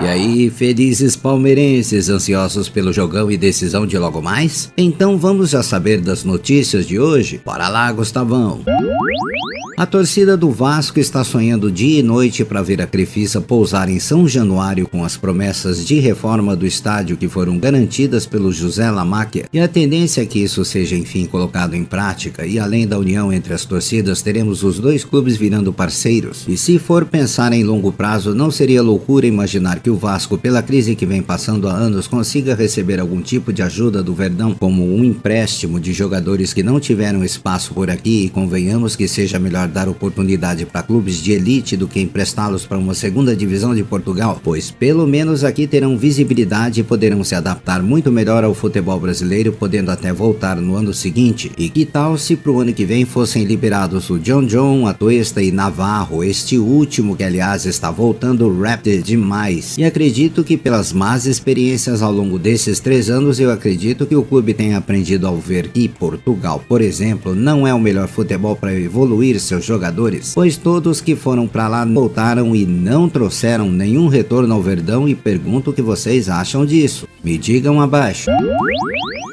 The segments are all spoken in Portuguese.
E aí, felizes palmeirenses, ansiosos pelo jogão e decisão de logo mais? Então vamos já saber das notícias de hoje? Bora lá, Gustavão! A torcida do Vasco está sonhando dia e noite para ver a Crefisa pousar em São Januário com as promessas de reforma do estádio que foram garantidas pelo José Lamáquia, e a tendência é que isso seja enfim colocado em prática, e além da união entre as torcidas teremos os dois clubes virando parceiros. E se for pensar em longo prazo, não seria loucura imaginar que o Vasco, pela crise que vem passando há anos, consiga receber algum tipo de ajuda do Verdão, como um empréstimo de jogadores que não tiveram espaço por aqui, e convenhamos que seja melhor dar oportunidade para clubes de elite do que emprestá-los para uma segunda divisão de Portugal, pois pelo menos aqui terão visibilidade e poderão se adaptar muito melhor ao futebol brasileiro, podendo até voltar no ano seguinte. E que tal se pro ano que vem fossem liberados o John, Atuesta e Navarro, este último que aliás está voltando rápido demais. E acredito que pelas más experiências ao longo desses 3 anos, eu acredito que o clube tenha aprendido ao ver que Portugal, por exemplo, não é o melhor futebol para evoluir seus jogadores, pois todos que foram para lá voltaram e não trouxeram nenhum retorno ao Verdão, e pergunto o que vocês acham disso. Me digam abaixo.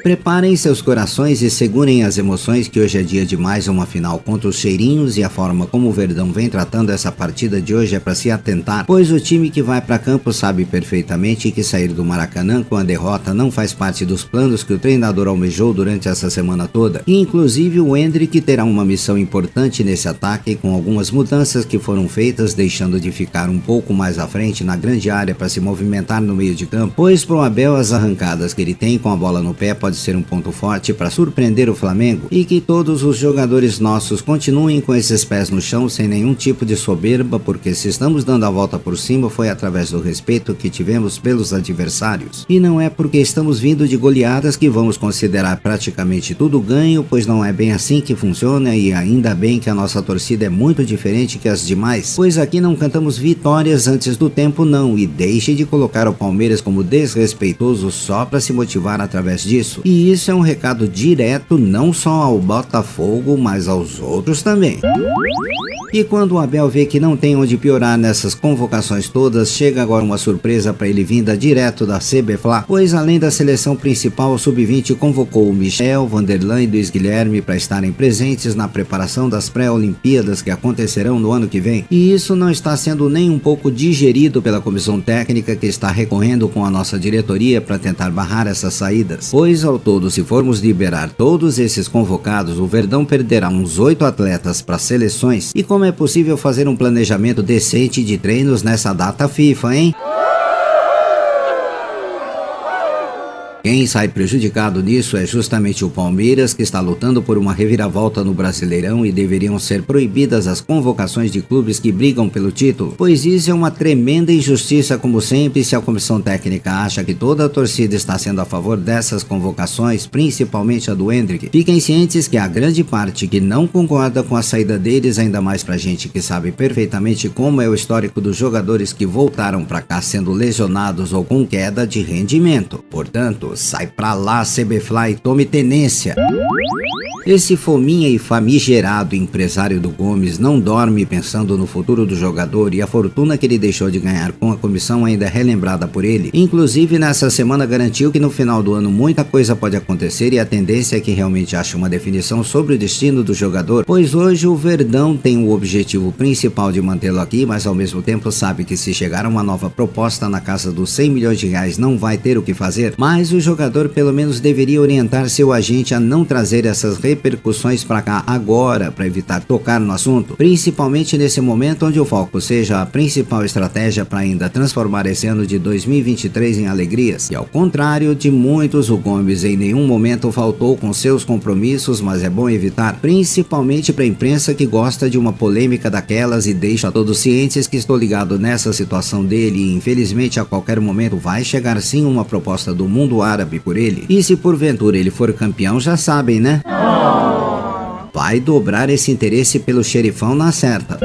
Preparem seus corações e segurem as emoções, que hoje é dia de mais uma final contra os cheirinhos, e a forma como o Verdão vem tratando essa partida de hoje é para se atentar, pois o time que vai para campo sabe perfeitamente que sair do Maracanã com a derrota não faz parte dos planos que o treinador almejou durante essa semana toda. E inclusive o Endrick terá uma missão importante nesse ataque, com algumas mudanças que foram feitas, deixando de ficar um pouco mais à frente na grande área para se movimentar no meio de campo, pois pro Abel as arrancadas que ele tem com a bola no pé pode ser um ponto forte para surpreender o Flamengo, e que todos os jogadores nossos continuem com esses pés no chão sem nenhum tipo de soberba, porque se estamos dando a volta por cima foi através do respeito que tivemos pelos adversários, e não é porque estamos vindo de goleadas que vamos considerar praticamente tudo ganho, pois não é bem assim que funciona. E ainda bem que a nossa torcida é muito diferente que as demais, pois aqui não cantamos vitórias antes do tempo não, e deixe de colocar o Palmeiras como desrespeitoso só para se motivar através disso. E isso é um recado direto não só ao Botafogo, mas aos outros também. E quando o Abel vê que não tem onde piorar nessas convocações todas, chega agora uma surpresa para ele vinda direto da CBFLA, pois além da seleção principal, o Sub-20 convocou o Michel, Vanderlan e Luiz Guilherme para estarem presentes na preparação das pré-olimpíadas que acontecerão no ano que vem. E isso não está sendo nem um pouco digerido pela comissão técnica, que está recorrendo com a nossa diretoria para tentar barrar essas saídas, pois ao todo, se formos liberar todos esses convocados, o Verdão perderá uns 8 atletas para seleções. E como é possível fazer um planejamento decente de treinos nessa data FIFA, hein? Quem sai prejudicado nisso é justamente o Palmeiras, que está lutando por uma reviravolta no Brasileirão, e deveriam ser proibidas as convocações de clubes que brigam pelo título, pois isso é uma tremenda injustiça, como sempre. Se a comissão técnica acha que toda a torcida está sendo a favor dessas convocações, principalmente a do Endrick, fiquem cientes que a grande parte que não concorda com a saída deles, ainda mais pra gente que sabe perfeitamente como é o histórico dos jogadores que voltaram pra cá sendo lesionados ou com queda de rendimento. Portanto, sai pra lá, CBFLA, e tome tenência. Esse fominha e famigerado empresário do Gomes não dorme pensando no futuro do jogador, e a fortuna que ele deixou de ganhar com a comissão ainda é relembrada por ele. Inclusive nessa semana garantiu que no final do ano muita coisa pode acontecer, e a tendência é que realmente ache uma definição sobre o destino do jogador, pois hoje o Verdão tem o objetivo principal de mantê-lo aqui, mas ao mesmo tempo sabe que se chegar uma nova proposta na casa dos 100 milhões de reais não vai ter o que fazer. Mas o jogador pelo menos deveria orientar seu agente a não trazer essas repercussões para cá agora, para evitar tocar no assunto, principalmente nesse momento onde o foco seja a principal estratégia para ainda transformar esse ano de 2023 em alegrias. E ao contrário de muitos, o Gomes em nenhum momento faltou com seus compromissos, mas é bom evitar, principalmente para a imprensa que gosta de uma polêmica daquelas, e deixa todos cientes que estou ligado nessa situação dele, e infelizmente a qualquer momento vai chegar sim uma proposta do mundo árabe por ele, e se porventura ele for campeão, já sabem, né? Vai dobrar esse interesse pelo xerifão na certa.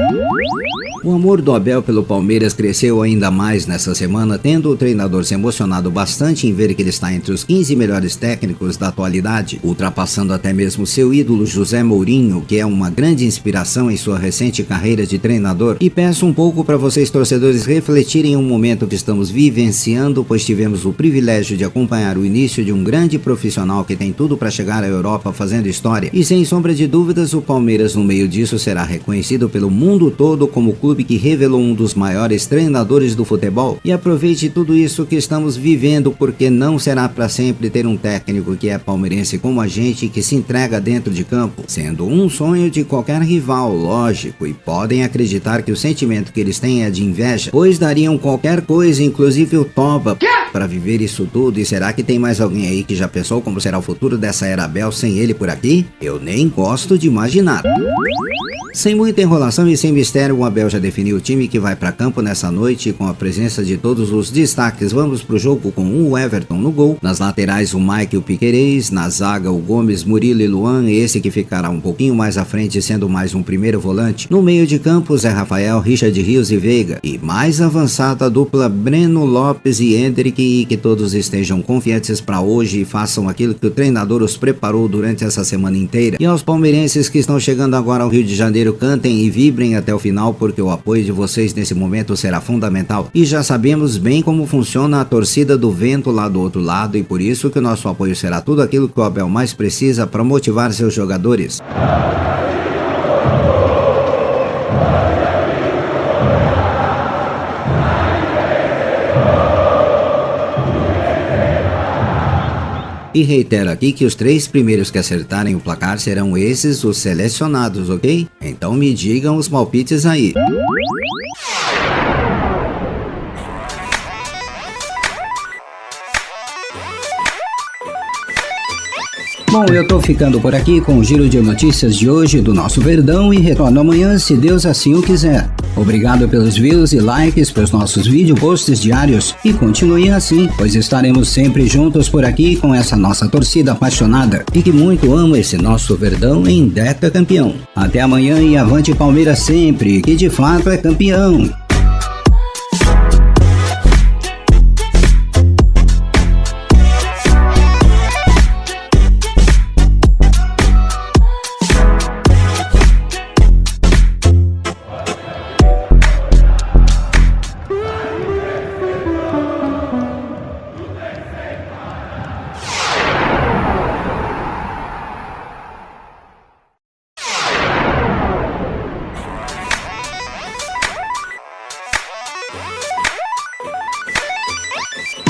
O amor do Abel pelo Palmeiras cresceu ainda mais nessa semana, tendo o treinador se emocionado bastante em ver que ele está entre os 15 melhores técnicos da atualidade, ultrapassando até mesmo seu ídolo José Mourinho, que é uma grande inspiração em sua recente carreira de treinador. E peço um pouco para vocês torcedores refletirem um momento que estamos vivenciando, pois tivemos o privilégio de acompanhar o início de um grande profissional que tem tudo para chegar à Europa fazendo história. E sem sombra de dúvidas, o Palmeiras no meio disso será reconhecido pelo mundo todo como o clube que revelou um dos maiores treinadores do futebol. E aproveite tudo isso que estamos vivendo, porque não será para sempre ter um técnico que é palmeirense como a gente e que se entrega dentro de campo, sendo um sonho de qualquer rival, lógico, e podem acreditar que o sentimento que eles têm é de inveja, pois dariam qualquer coisa, inclusive o Toba, para viver isso tudo. E será que tem mais alguém aí que já pensou como será o futuro dessa era Abel sem ele por aqui? Eu nem gosto de imaginar. Sem muita enrolação e sem mistério, o Abel já definiu o time que vai para campo nessa noite com a presença de todos os destaques. Vamos pro jogo com o Everton no gol, nas laterais o Mike e o Piquerez, na zaga o Gomes, Murilo e Luan, esse que ficará um pouquinho mais à frente sendo mais um primeiro volante. No meio de campo, Zé Rafael, Richard Rios e Veiga, e mais avançada a dupla Breno Lopes e Endrick, e que todos estejam confiantes para hoje e façam aquilo que o treinador os preparou durante essa semana inteira. E aos palmeirenses que estão chegando agora ao Rio de Janeiro, cantem e vibrem até o final, porque o apoio de vocês nesse momento será fundamental. E já sabemos bem como funciona a torcida do vento lá do outro lado, e por isso que o nosso apoio será tudo aquilo que o Abel mais precisa para motivar seus jogadores. E reitero aqui que os 3 primeiros que acertarem o placar serão esses os selecionados, ok? Então me digam os palpites aí. Bom, eu tô ficando por aqui com o giro de notícias de hoje do nosso Verdão e retorno amanhã, se Deus assim o quiser. Obrigado pelos views e likes pelos nossos vídeo posts diários e continuem assim, pois estaremos sempre juntos por aqui com essa nossa torcida apaixonada e que muito ama esse nosso Verdão em Deca campeão. Até amanhã e avante Palmeiras sempre, que de fato é campeão!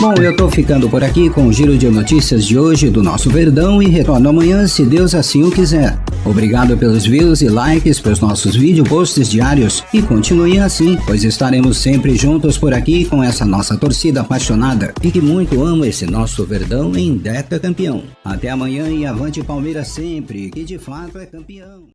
Bom, eu tô ficando por aqui com o giro de notícias de hoje do nosso Verdão e retorno amanhã, se Deus assim o quiser. Obrigado pelos views e likes pelos nossos vídeo posts diários e continuem assim, pois estaremos sempre juntos por aqui com essa nossa torcida apaixonada e que muito ama esse nosso Verdão em Deca campeão. Até amanhã e avante Palmeiras sempre, que de fato é campeão!